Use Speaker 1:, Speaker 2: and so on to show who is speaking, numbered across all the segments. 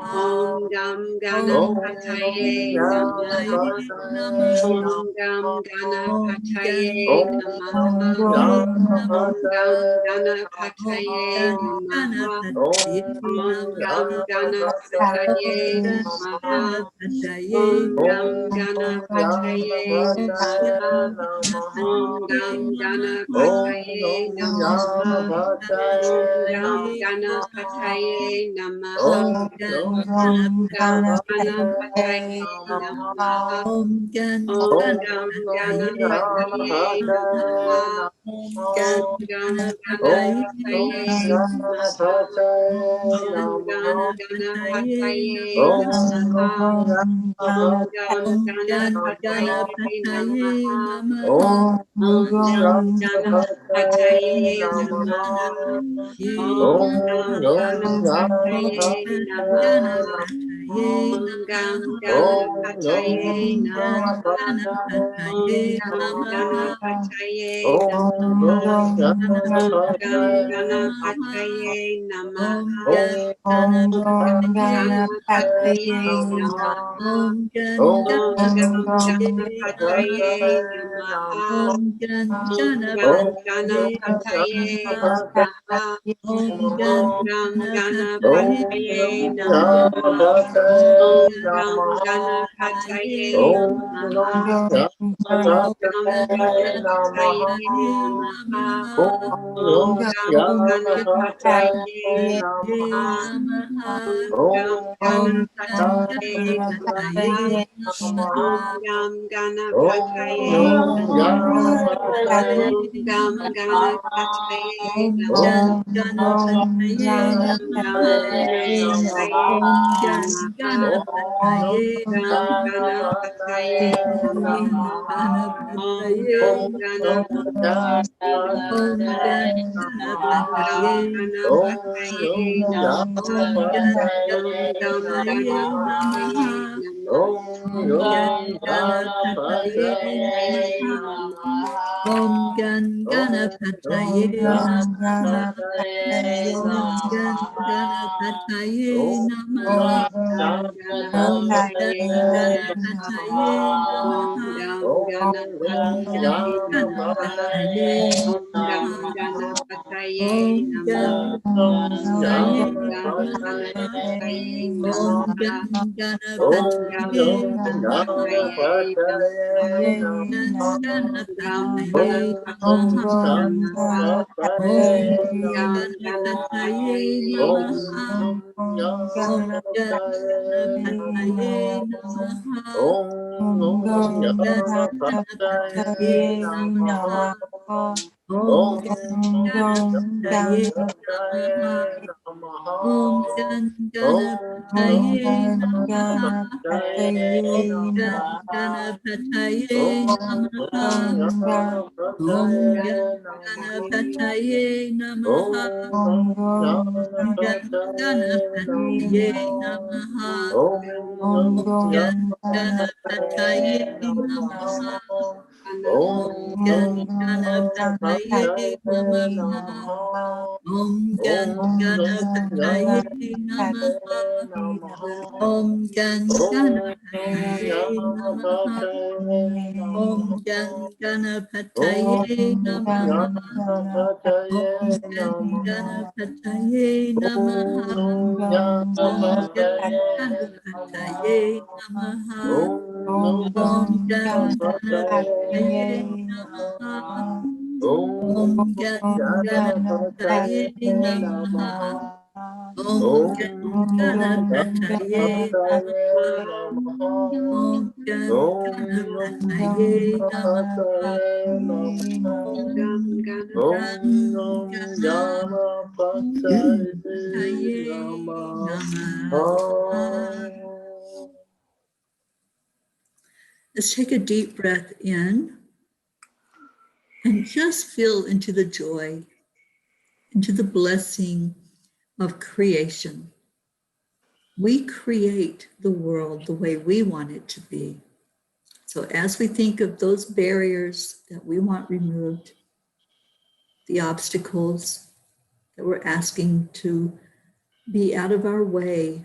Speaker 1: Om Gam Ganapataye Namaha. Om Gam Ganapataye Namaha. Om Gam Ganapataye Namaha. Om Gam Ganapataye Namaha. Om Gam Ganapataye Namaha. Om Gam Ganapataye Namaha. Om Gam Ganapataye Namaha. Om Gam Ganapataye Namaha.
Speaker 2: Om Gan
Speaker 1: Om Gam
Speaker 2: Ganapataye
Speaker 1: Ganapataye Namaha.
Speaker 2: Om Gan
Speaker 1: Om Gam
Speaker 2: Ganapataye
Speaker 1: Ganapataye
Speaker 2: Namaha
Speaker 1: Namaha. Om
Speaker 2: Om
Speaker 1: Gam
Speaker 2: Ganapataye
Speaker 1: Ganapataye
Speaker 2: Namaha
Speaker 1: Namaha. Om Gam
Speaker 2: Om Gan
Speaker 1: Ganapataye
Speaker 2: Ganapataye
Speaker 1: Namaha.
Speaker 2: Namaha
Speaker 1: Om Gam
Speaker 2: Om
Speaker 1: Ganapataye
Speaker 2: Gan
Speaker 1: Namaha.
Speaker 2: Ganapataye
Speaker 1: Om Gam
Speaker 2: Namaha Om
Speaker 1: Ganapataye
Speaker 2: Gan
Speaker 1: Namaha.
Speaker 2: Ganapataye
Speaker 1: Om Gam
Speaker 2: Namaha
Speaker 1: Ganapataye
Speaker 2: Om Gan
Speaker 1: Namaha.
Speaker 2: Ganapataye
Speaker 1: Om Gam
Speaker 2: Namaha
Speaker 1: Ganapataye
Speaker 2: Om
Speaker 1: Namaha. Om Gam
Speaker 2: Ganapataye Namaha
Speaker 1: Ganapataye
Speaker 2: Om
Speaker 1: Namaha.
Speaker 2: Gan
Speaker 1: Om Gam
Speaker 2: Ganapataye
Speaker 1: Ganapataye
Speaker 2: Namaha
Speaker 1: Namaha.
Speaker 2: Om Gan
Speaker 1: Om Gam
Speaker 2: Ganapataye
Speaker 1: Ganapataye
Speaker 2: Namaha
Speaker 1: Namaha.
Speaker 2: Om Gan
Speaker 1: Om Gam
Speaker 2: Ganapataye
Speaker 1: Ganapataye
Speaker 2: Namaha
Speaker 1: Namaha.
Speaker 2: Om
Speaker 1: Om
Speaker 2: Gan
Speaker 1: Gam
Speaker 2: Ganapataye
Speaker 1: Ganapataye
Speaker 2: Namaha
Speaker 1: Namaha.
Speaker 2: Om
Speaker 1: Om
Speaker 2: Gan
Speaker 1: Gam
Speaker 2: Ganapataye
Speaker 1: Ganapataye
Speaker 2: Namaha
Speaker 1: Namaha. Om
Speaker 2: Om
Speaker 1: Gam
Speaker 2: Gan
Speaker 1: Ganapataye
Speaker 2: Ganapataye
Speaker 1: Namaha.
Speaker 2: Namaha
Speaker 1: Om Gam
Speaker 2: Om Gan
Speaker 1: Ganapataye
Speaker 2: Ganapataye
Speaker 1: Namaha.
Speaker 2: Namaha
Speaker 1: Om Gam
Speaker 2: Om Gan
Speaker 1: Ganapataye Namaha.
Speaker 2: Ganapataye
Speaker 1: Om
Speaker 2: Namaha
Speaker 1: Gam Ganapataye
Speaker 2: Om
Speaker 1: Namaha.
Speaker 2: Ganapataye
Speaker 1: Om Gam
Speaker 2: Namaha
Speaker 1: Ganapataye
Speaker 2: Om
Speaker 1: Namaha.
Speaker 2: Gan Ganapataye
Speaker 1: Om Gam
Speaker 2: Namaha
Speaker 1: Ganapataye
Speaker 2: Om Gan
Speaker 1: Namaha. Om
Speaker 2: Ganapataye
Speaker 1: Gam
Speaker 2: Namaha
Speaker 1: Ganapataye
Speaker 2: Om
Speaker 1: Namaha. Om
Speaker 2: Ganapataye
Speaker 1: Gam
Speaker 2: Namaha
Speaker 1: Ganapataye
Speaker 2: Om
Speaker 1: Namaha.
Speaker 2: Gan
Speaker 1: Om Gam
Speaker 2: Ganapataye Namaha
Speaker 1: Ganapataye Namaha.
Speaker 2: Om Gan
Speaker 1: Om Gam
Speaker 2: Ganapataye
Speaker 1: Ganapataye
Speaker 2: Namaha
Speaker 1: Namaha.
Speaker 2: Om
Speaker 1: Om
Speaker 2: Gan
Speaker 1: Gam
Speaker 2: Ganapataye
Speaker 1: Ganapataye
Speaker 2: Namaha
Speaker 1: Namaha.
Speaker 2: Om Gan Ganapataye Namaha Om Gan Ganapataye
Speaker 1: Om
Speaker 2: Namaha
Speaker 1: Gam
Speaker 2: Om
Speaker 1: Ganapataye
Speaker 2: Gan
Speaker 1: Namaha.
Speaker 2: Ganapataye
Speaker 1: Om
Speaker 2: Namaha
Speaker 1: Gam
Speaker 2: Om
Speaker 1: Ganapataye
Speaker 2: Gan
Speaker 1: Namaha.
Speaker 2: Ganapataye
Speaker 1: Om Gam
Speaker 2: Namaha
Speaker 1: Ganapataye
Speaker 2: Om
Speaker 1: Namaha.
Speaker 2: Gan
Speaker 1: Om
Speaker 2: Ganapataye
Speaker 1: Gam
Speaker 2: Namaha
Speaker 1: Ganapataye
Speaker 2: Om
Speaker 1: Namaha.
Speaker 2: Gan
Speaker 1: Om Gam
Speaker 2: Ganapataye Namaha
Speaker 1: Ganapataye Namaha.
Speaker 2: Om Gan
Speaker 1: Om Gam
Speaker 2: Ganapataye
Speaker 1: Ganapataye
Speaker 2: Namaha
Speaker 1: Namaha.
Speaker 2: Om
Speaker 1: Om Gam
Speaker 2: Ganapataye
Speaker 1: Ganapataye
Speaker 2: Namaha
Speaker 1: Namaha.
Speaker 2: Om Ganapataye Namaha Om Ganapataye Namaha Om Ganapataye Namaha Om Ganapataye Namaha Om Ganapataye Namaha Om Ganapataye Namaha Om Ganapataye Namaha Om Ganapataye Namaha Om Ganapataye Namaha Om Ganapataye Namaha Om Ganapataye Namaha Om Ganapataye Namaha Om Ganapataye Namaha Om Ganapataye Namaha Om Ganapataye Namaha Om Ganapataye Namaha Om Ganapataye Namaha Om Ganapataye Namaha
Speaker 1: Gam
Speaker 2: Om Ganapataye Namaha. Let's take a deep breath in and just feel into the joy, into the blessing of creation. We create the world the way we want it to be. So as we think of those barriers that we want removed, the obstacles that we're asking to be out of our way,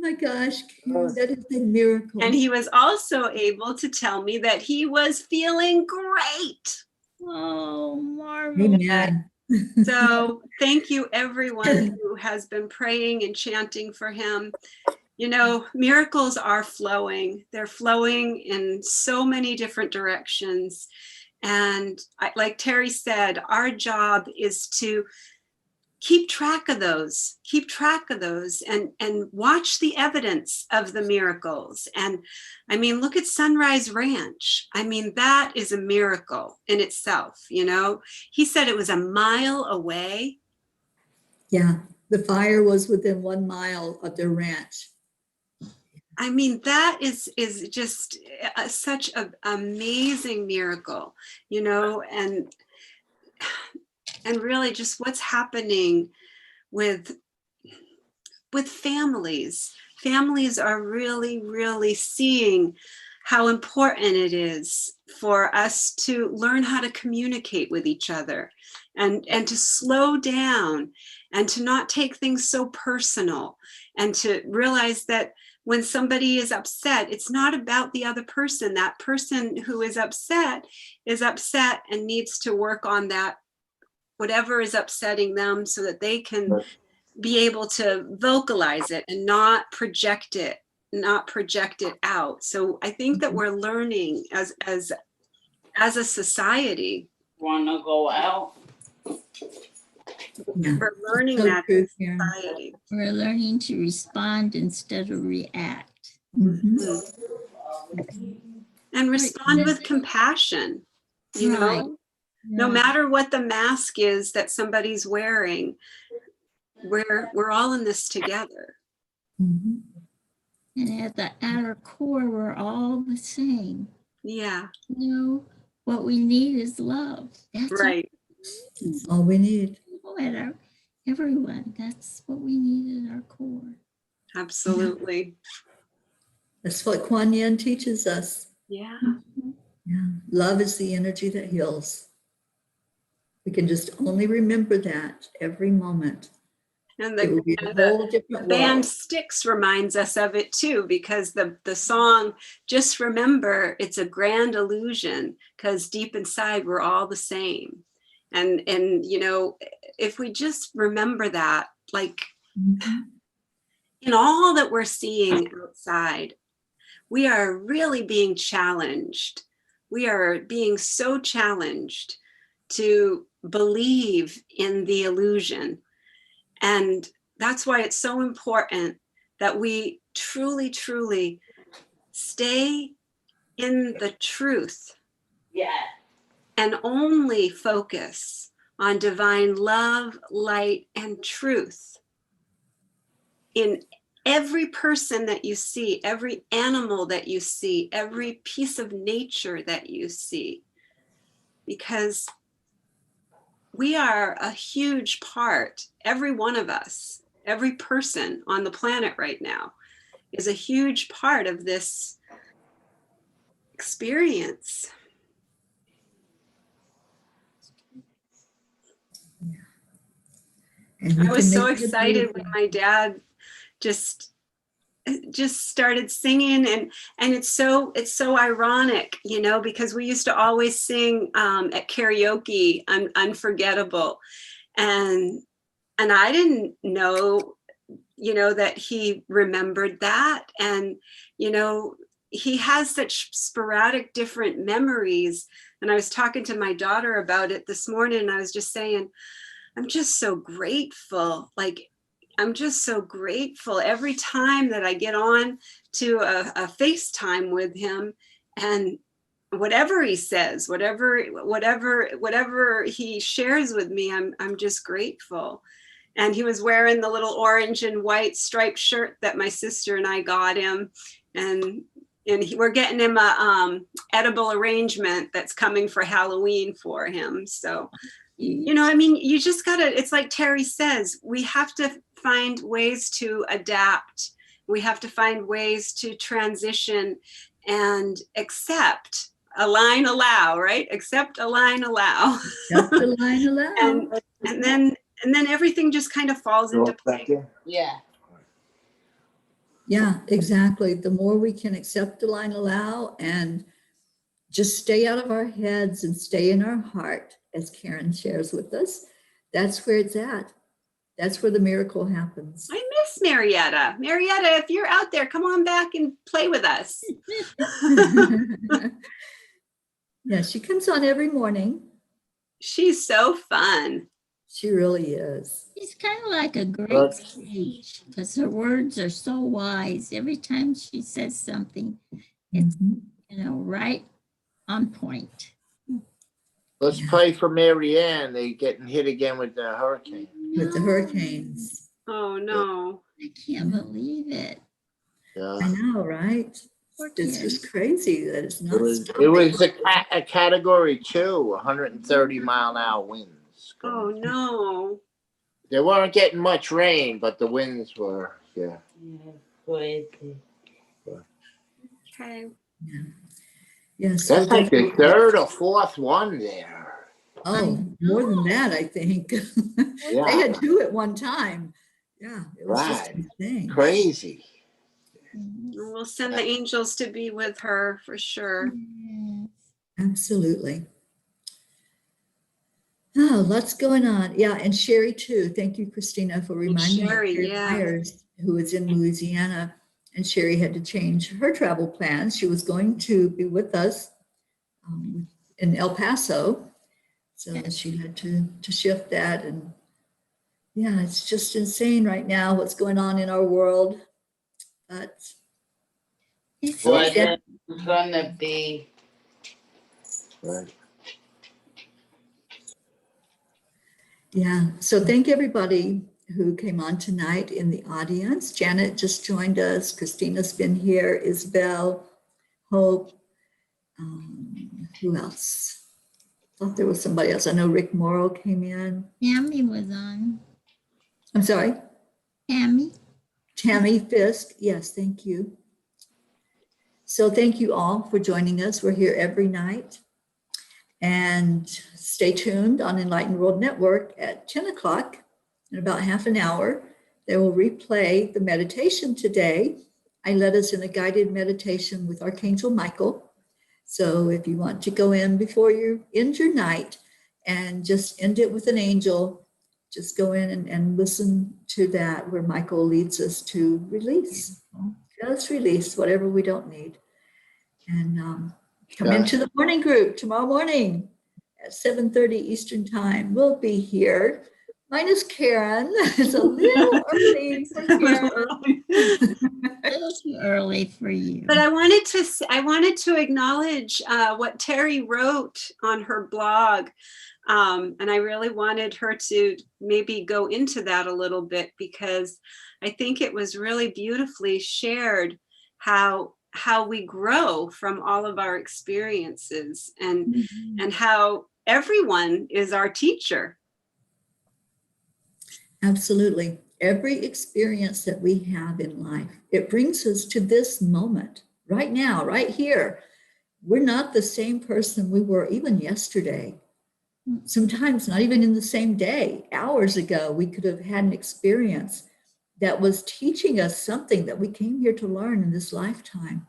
Speaker 2: my gosh, Karen, that is a miracle.
Speaker 1: And he was also able to tell me that he was feeling great.
Speaker 3: Oh, marvelous.
Speaker 2: Amen.
Speaker 1: So thank you, everyone who has been praying and chanting for him. You know, miracles are flowing. They're flowing in so many different directions. And like Teri said, our job is to keep track of those, and watch the evidence of the miracles. And I mean, look at Sunrise Ranch. I mean, that is a miracle in itself. You know, he said it was a mile away.
Speaker 2: Yeah, the fire was within 1 mile of their ranch.
Speaker 1: I mean, that is just such an amazing miracle, you know, and really just what's happening with families. Families are really, really seeing how important it is for us to learn how to communicate with each other and to slow down and to not take things so personal, and to realize that when somebody is upset, it's not about the other person. That person who is upset and needs to work on that, whatever is upsetting them, so that they can be able to vocalize it and not project it out. So I think that we're learning as a society.
Speaker 3: Wanna go out?
Speaker 2: Yeah.
Speaker 1: We're learning
Speaker 2: So
Speaker 1: that
Speaker 2: true,
Speaker 1: in
Speaker 2: Karen.
Speaker 1: society.
Speaker 3: We're learning to respond instead of react.
Speaker 2: Mhm.
Speaker 1: And respond with compassion, you know,
Speaker 3: Right.
Speaker 1: no matter what the mask is that somebody's wearing, we're all in this together.
Speaker 2: Mhm.
Speaker 3: And at our core, we're all the same.
Speaker 1: Yeah,
Speaker 3: You know, what we need is love. That's
Speaker 1: right.
Speaker 2: That's all we need.
Speaker 3: all at everyone. That's what we need at our core.
Speaker 1: Absolutely.
Speaker 2: That's what Kuan Yin teaches us.
Speaker 1: Yeah.
Speaker 2: Yeah. Love is the energy that heals. We can just only remember that every moment.
Speaker 1: And
Speaker 2: It will be a whole different
Speaker 1: band
Speaker 2: world.
Speaker 1: Styx reminds us of it too, because the song, just remember, it's a grand illusion, because deep inside we're all the same. And you know, if we just remember that, like
Speaker 2: Mhm.
Speaker 1: in all that we're seeing outside, we are really being challenged. We are being so challenged to believe in the illusion. And that's why it's so important that we truly, truly stay in the truth.
Speaker 3: Yeah.
Speaker 1: And only focus on divine love, light, and truth in every person that you see, every animal that you see, every piece of nature that you see. Because we are a huge part, every one of us, every person on the planet right now is a huge part of this experience.
Speaker 2: And we
Speaker 1: I was
Speaker 2: can
Speaker 1: so
Speaker 2: make it
Speaker 1: excited when
Speaker 2: beautiful.
Speaker 1: my dad just started singing, and it's so ironic, you know, because we used to always sing at karaoke, Unforgettable, and I didn't know, you know, that he remembered that. And you know, he has such sporadic different memories. And I was talking to my daughter about it this morning, and I was just saying, I'm just so grateful. Like, I'm just so grateful every time that I get on to a FaceTime with him, and whatever he says, whatever he shares with me, I'm just grateful. And he was wearing the little orange and white striped shirt that my sister and I got him, and we're getting him a edible arrangement that's coming for Halloween for him. So, you know, I mean, you just gotta, it's like Teri says, we have to find ways to adapt. We have to find ways to transition and accept, align, allow, right? Accept, align, allow.
Speaker 2: Just a line aloud.
Speaker 1: and then everything just kind of falls into place.
Speaker 3: Yeah.
Speaker 2: Yeah, exactly. The more we can accept, align, allow, and just stay out of our heads and stay in our heart, as Karen shares with us, that's where it's at. That's where the miracle happens.
Speaker 1: I miss Marietta. Marietta, if you're out there, come on back and play with us.
Speaker 2: Yeah, she comes on every morning.
Speaker 1: She's so fun.
Speaker 2: She really is.
Speaker 3: She's kind of like a great sage because her words are so wise. Every time she says something, it's, right on point.
Speaker 4: Let's pray for Marianne. They're getting hit again with the hurricane.
Speaker 2: With the hurricanes.
Speaker 1: Oh, no.
Speaker 3: I can't believe it.
Speaker 4: Yeah.
Speaker 2: I know, right? It's just crazy that it's not stopping.
Speaker 4: It was a category 2, 130 mile an hour winds.
Speaker 1: Oh, no.
Speaker 4: They weren't getting much rain, but the winds were, yeah.
Speaker 1: Okay.
Speaker 2: Yeah, so
Speaker 4: That's like the third or fourth one there.
Speaker 2: Oh, more than that, I think.
Speaker 4: Yeah.
Speaker 2: They had 2 at one time. Yeah, it was just
Speaker 4: Right.
Speaker 2: insane.
Speaker 4: Crazy.
Speaker 1: We'll send the angels to be with her for sure.
Speaker 2: Absolutely. Oh, lots going on. Yeah, and Sherry too. Thank you, Christina, for reminding
Speaker 1: Sherry,
Speaker 2: me of
Speaker 1: yeah.
Speaker 2: Myers, who is in Louisiana. And Sherry had to change her travel plans. She was going to be with us in El Paso. So she had to shift that. And yeah, it's just insane right now what's going on in our world. But
Speaker 5: It's gonna be.
Speaker 4: Right.
Speaker 2: Yeah, so thank everybody who came on tonight in the audience. Janet just joined us. Christina's been here. Isabel, Hope. Who else? I thought there was somebody else. I know Rick Morrow came in.
Speaker 3: Tammy was on.
Speaker 2: I'm sorry?
Speaker 3: Tammy
Speaker 2: Fisk. Yes, thank you. So thank you all for joining us. We're here every night. And stay tuned on Enlightened World Network at 10 o'clock. In about half an hour, they will replay the meditation today. I led us in a guided meditation with Archangel Michael. So if you want to go in before you end your night and just end it with an angel, just go in and listen to that where Michael leads us to release. Just release whatever we don't need. And come into the morning group tomorrow morning at 7:30 Eastern Time. We'll be here. Minus Karen. It's a little early for Karen.
Speaker 3: a little too early for you.
Speaker 1: But I wanted to acknowledge what Teri wrote on her blog. And I really wanted her to maybe go into that a little bit, because I think it was really beautifully shared how we grow from all of our experiences, and how everyone is our teacher.
Speaker 2: Absolutely. Every experience that we have in life, it brings us to this moment right now, right here. We're not the same person we were even yesterday. Sometimes not even in the same day. Hours ago, we could have had an experience that was teaching us something that we came here to learn in this lifetime.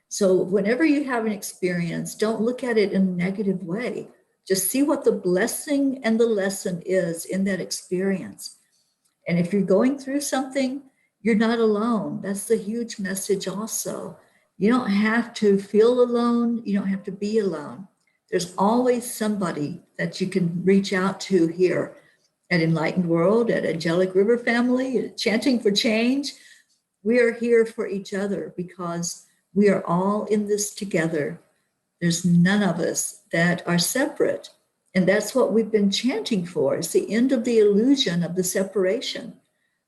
Speaker 2: So whenever you have an experience, don't look at it in a negative way. Just see what the blessing and the lesson is in that experience. And if you're going through something, you're not alone. That's the huge message also. You don't have to feel alone. You don't have to be alone. There's always somebody that you can reach out to here at Enlightened World, at Angelic River Family, at Chanting for Change. We are here for each other because we are all in this together. There's none of us that are separate. And that's what we've been chanting for. It's the end of the illusion of the separation,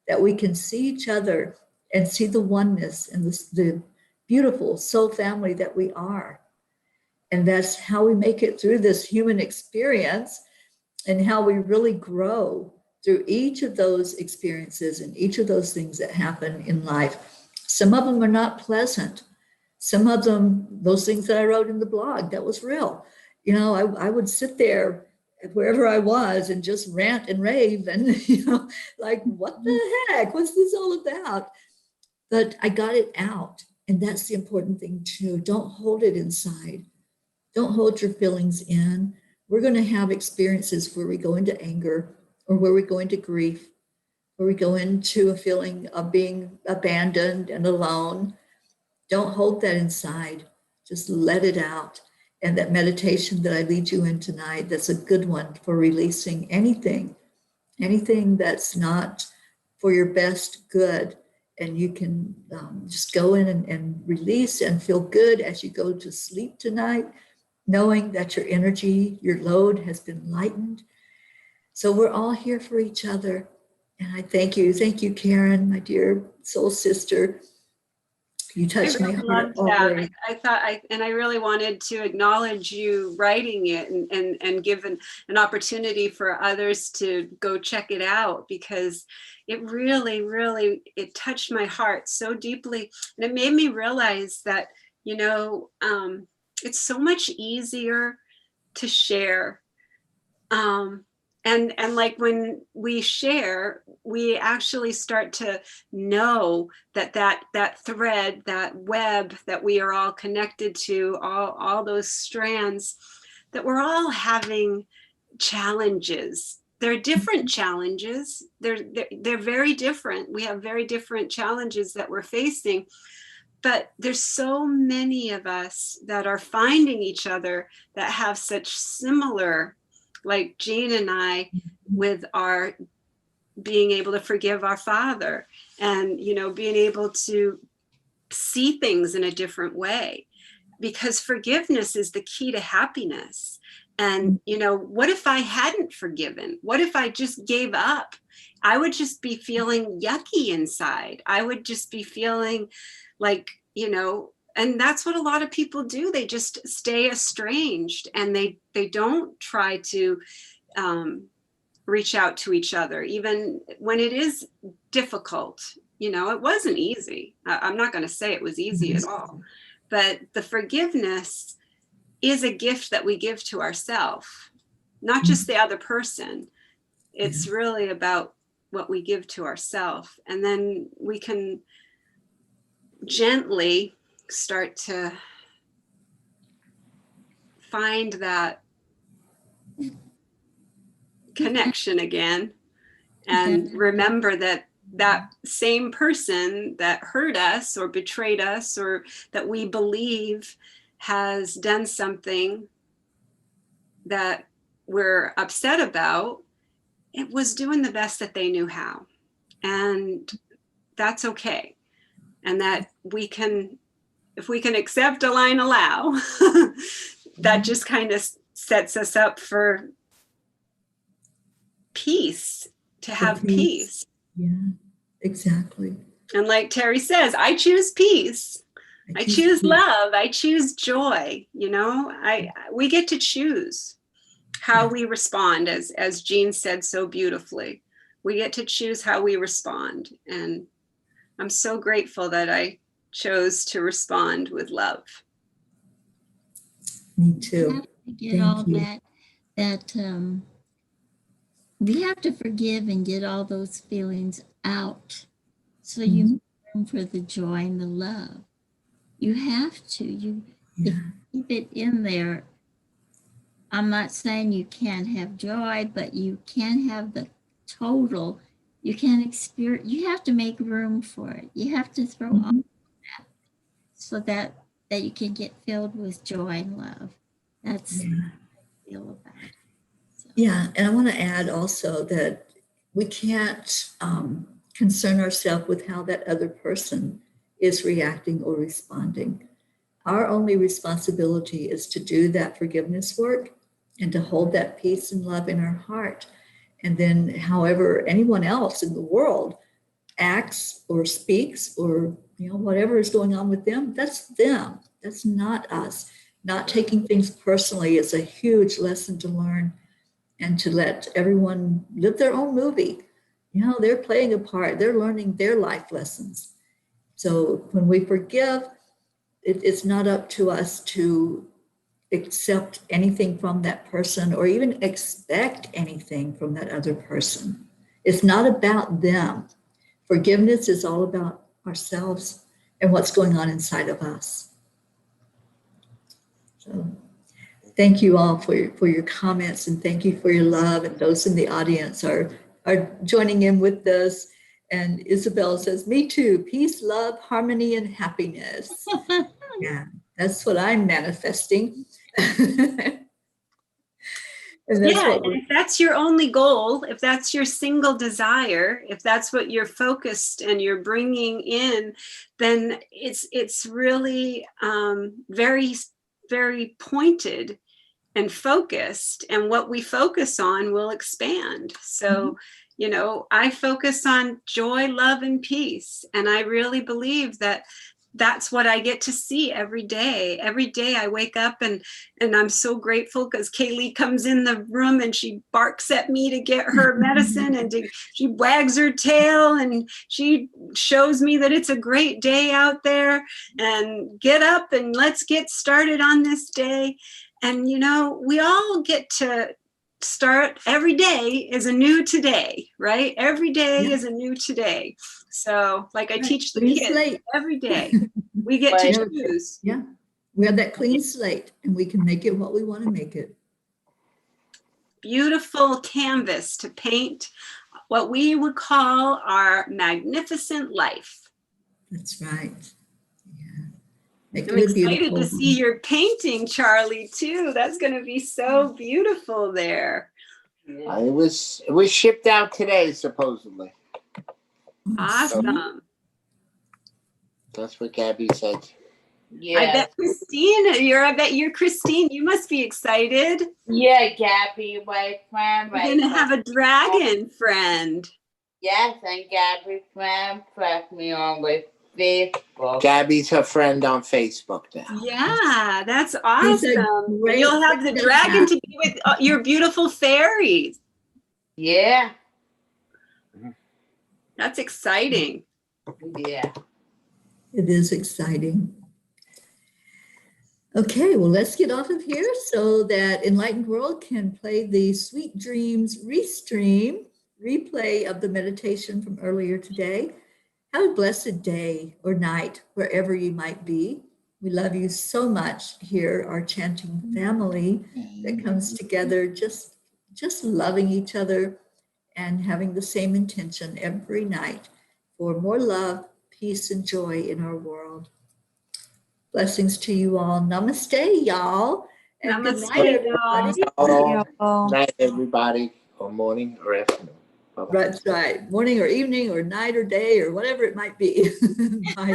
Speaker 2: that we can see each other and see the oneness and the beautiful soul family that we are. And that's how we make it through this human experience, and how we really grow through each of those experiences and each of those things that happen in life. Some of them are not pleasant. Some of them, those things that I wrote in the blog, that was real. You know, I would sit there wherever I was and just rant and rave and, like, what the heck? What's this all about? but I got it out. And that's the important thing too. Don't hold it inside. Don't hold your feelings in. We're going to have experiences where we go into anger, or where we go into grief, where we go into a feeling of being abandoned and alone. Don't hold that inside. Just let it out. And that meditation that I lead you in tonight, that's a good one for releasing anything that's not for your best good. And you can just go in and release and feel good as you go to sleep tonight, knowing that your energy, your load has been lightened. So we're all here for each other. And I thank you. Thank you, Karen, my dear soul sister. You touched my heart already.
Speaker 1: I thought I really wanted to acknowledge you writing it and give an opportunity for others to go check it out, because it really, really, it touched my heart so deeply. And it made me realize that, it's so much easier to share. And like when we share, we actually start to know that thread, that web that we are all connected to, all those strands, that we're all having challenges. They're different challenges. They're very different. We have very different challenges that we're facing. But there's so many of us that are finding each other that have such similar, like Jean and I, with our being able to forgive our father, and being able to see things in a different way, because forgiveness is the key to happiness. And what if I hadn't forgiven? What if I just gave up? I would just be feeling yucky inside. I would just be feeling like, and that's what a lot of people do. They just stay estranged, and they don't try to reach out to each other, even when it is difficult. It wasn't easy. I'm not going to say it was easy at all, but the forgiveness is a gift that we give to ourselves, not just the other person. It's really about what we give to ourselves, and then we can gently start to find that connection again, and remember that same person that hurt us or betrayed us, or that we believe has done something that we're upset about, it was doing the best that they knew how, and that's okay. And that we can, if we can accept, align, allow, that just kind of sets us up for peace, to have peace.
Speaker 2: Yeah, exactly.
Speaker 1: And like Teri says, I choose peace. I choose love. I choose joy. We get to choose how we respond, as Jean said so beautifully. We get to choose how we respond. And I'm so grateful that I chose to respond with love.
Speaker 2: Me too.
Speaker 3: We have to get all that we have to forgive and get all those feelings out, so you make room for the joy and the love. You have to. If you keep it in there, I'm not saying you can't have joy, but you can have the total. You can experience. You have to make room for it. You have to throw all that, so that you can get filled with joy and love. That's how I feel about it. So.
Speaker 2: Yeah, and I want to add also that we can't concern ourselves with how that other person is reacting or responding. Our only responsibility is to do that forgiveness work and to hold that peace and love in our heart. And then however anyone else in the world acts or speaks, or whatever is going on with them, that's them. That's not us. Not taking things personally is a huge lesson to learn, and to let everyone live their own movie. They're playing a part. They're learning their life lessons. So when we forgive, it's not up to us to accept anything from that person, or even expect anything from that other person. It's not about them. Forgiveness is all about ourselves and what's going on inside of us. So thank you all for your comments, and thank you for your love. And those in the audience are joining in with this. And Isabel says, me too, peace, love, harmony, and happiness. Yeah, that's what I'm manifesting. And that's
Speaker 1: Yeah,
Speaker 2: what
Speaker 1: and if that's your only goal, if that's your single desire, if that's what you're focused and you're bringing in, then it's really very, very pointed and focused. And what we focus on will expand. So, you know, I focus on joy, love, and peace. And I really believe that that's what I get to see every day. Every day I wake up and I'm so grateful because Kaylee comes in the room and she barks at me to get her medicine, and she wags her tail and she shows me that it's a great day out there, and get up and let's get started on this day. And, you know, we all get to start. Every day is a new today, right? Every day is a new today. So like I teach the
Speaker 2: clean
Speaker 1: kids
Speaker 2: slate.
Speaker 1: every day, we get to choose.
Speaker 2: Yeah, we have that clean slate and we can make it what we want to make it.
Speaker 1: Beautiful canvas to paint what we would call our magnificent life.
Speaker 2: That's right. Yeah. Make
Speaker 1: I'm
Speaker 2: it
Speaker 1: excited
Speaker 2: beautiful.
Speaker 1: to see your painting, Charlie, too. That's going to be so beautiful there.
Speaker 4: It was shipped out today, supposedly.
Speaker 1: Awesome.
Speaker 4: That's what Gabby said.
Speaker 5: Yeah.
Speaker 1: I bet Christine, I bet you're Christine. You must be excited.
Speaker 5: Yeah, Gabby, my friend.
Speaker 1: You're going to have a dragon friend.
Speaker 5: Yes, and Gabby's friend pressed me on with Facebook.
Speaker 4: Gabby's her friend on Facebook now.
Speaker 1: Yeah, that's awesome.
Speaker 2: great
Speaker 1: You'll have the dragon to be with your beautiful fairies.
Speaker 5: Yeah.
Speaker 1: That's exciting.
Speaker 5: Yeah.
Speaker 2: It is exciting. Okay, well, let's get off of here so that Enlightened World can play the Sweet Dreams replay of the meditation from earlier today. Have a blessed day or night, wherever you might be. We love you so much here, our chanting family that comes together, just loving each other and having the same intention every night for more love, peace, and joy in our world. Blessings to you all. Namaste, y'all. And good night, everybody.
Speaker 4: Night, everybody, or morning or afternoon. Bye-bye.
Speaker 2: That's right. Morning or evening or night or day or whatever it might be. Bye.